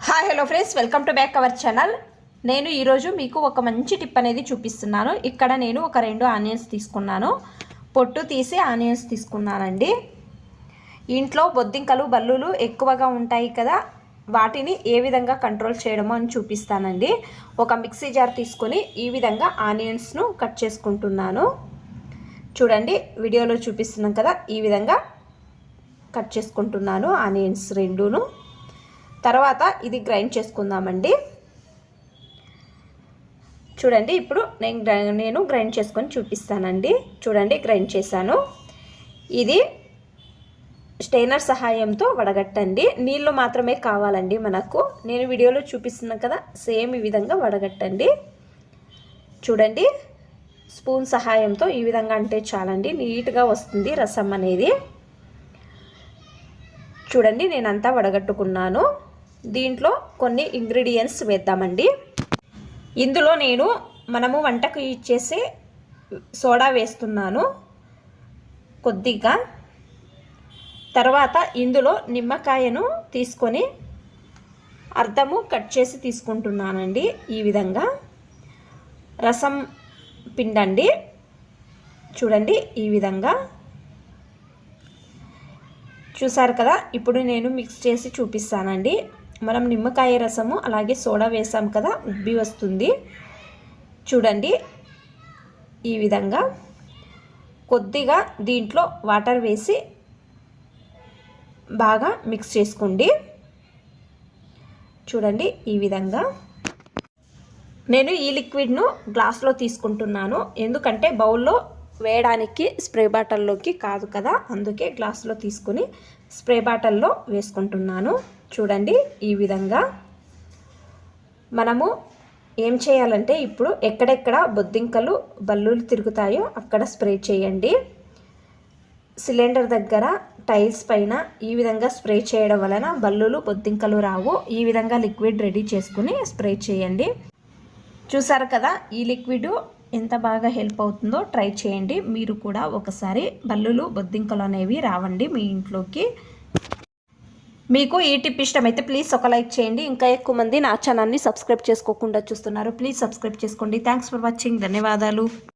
Hi hello friends, welcome to back our channel. నేను ఈరోజు మీకు ఒక మంచి టిప్ అనేది చూపిస్తున్నాను. ఇక్కడ నేను ఒక 2 ఆనియన్స్ తీసుకున్నాను. పొట్టు తీసి ఆనియన్స్ తీసుకున్నానండి. ఇంట్లో బొద్దింకలు బల్లులు ఎక్కువగా ఉంటాయి కదా, వాటిని ఏ విధంగా కంట్రోల్ చేయడమో అని చూపిస్తానండి. ఒక మిక్సీ జార్ తీసుకొని ఈ విధంగా ఆనియన్స్ను కట్ చేసుకుంటున్నాను. చూడండి, వీడియోలో చూపిస్తున్నాం కదా, ఈ విధంగా కట్ చేసుకుంటున్నాను ఆనియన్స్ రెండును. తర్వాత ఇది గ్రైండ్ చేసుకుందామండి. చూడండి, ఇప్పుడు నేను గ్రైండ్ చేసుకొని చూపిస్తానండి. చూడండి, గ్రైండ్ చేశాను. ఇది స్టెయినర్ సహాయంతో వడగట్టండి. నీళ్ళు మాత్రమే కావాలండి మనకు. నేను వీడియోలో చూపిస్తున్నాను కదా, సేమ్ ఈ విధంగా వడగట్టండి. చూడండి, స్పూన్ సహాయంతో ఈ విధంగా అంటే చాలండి, నీట్గా వస్తుంది రసం అనేది. చూడండి, నేనంతా వడగట్టుకున్నాను. దీంట్లో కొన్ని ఇంగ్రీడియంట్స్ వేద్దామండి. ఇందులో మనము వంటకు ఇచ్చేసే సోడా వేస్తున్నాను కొద్దిగా. తర్వాత ఇందులో నిమ్మకాయను తీసుకొని అర్ధము కట్ చేసి తీసుకుంటున్నానండి. ఈ విధంగా రసం పిండండి. చూడండి, ఈ విధంగా చూసారు కదా. ఇప్పుడు నేను మిక్స్ చేసి చూపిస్తానండి. మనం నిమ్మకాయ రసము అలాగే సోడా వేసాం కదా, ఉబ్బి వస్తుంది. చూడండి, ఈ విధంగా కొద్దిగా దీంట్లో వాటర్ వేసి బాగా మిక్స్ చేసుకోండి. చూడండి, ఈ విధంగా నేను ఈ లిక్విడ్ను గ్లాస్లో తీసుకుంటున్నాను. ఎందుకంటే బౌల్లో వేయడానికి స్ప్రే బాటిల్లోకి కాదు కదా, అందుకే గ్లాస్లో తీసుకుని స్ప్రే బాటిల్లో వేసుకుంటున్నాను. చూడండి, ఈ విధంగా మనము ఏం చేయాలంటే, ఇప్పుడు ఎక్కడెక్కడ బొద్దింకలు బల్లులు తిరుగుతాయో అక్కడ స్ప్రే చేయండి. సిలిండర్ దగ్గర, టైల్స్ పైన ఈ విధంగా స్ప్రే చేయడం వలన బల్లులు బొద్దింకలు రావు. ఈ విధంగా లిక్విడ్ రెడీ చేసుకుని స్ప్రే చేయండి. చూసారు కదా, ఈ లిక్విడ్ ఎంత బాగా హెల్ప్ అవుతుందో ట్రై చేయండి. మీరు కూడా ఒకసారి బల్లులు బొద్దింకలు అనేవి రావండి మీ ఇంట్లోకి. మీకు ఈ టిప్ ఇష్టమైతే ప్లీజ్ ఒక లైక్ చేయండి. ఇంకా ఎక్కువ మంది నా ఛానల్ని సబ్స్క్రైబ్ చేసుకోకుండా చూస్తున్నారు. ప్లీజ్ సబ్స్క్రైబ్ చేసుకోండి. Thanks for watching. ధన్యవాదాలు.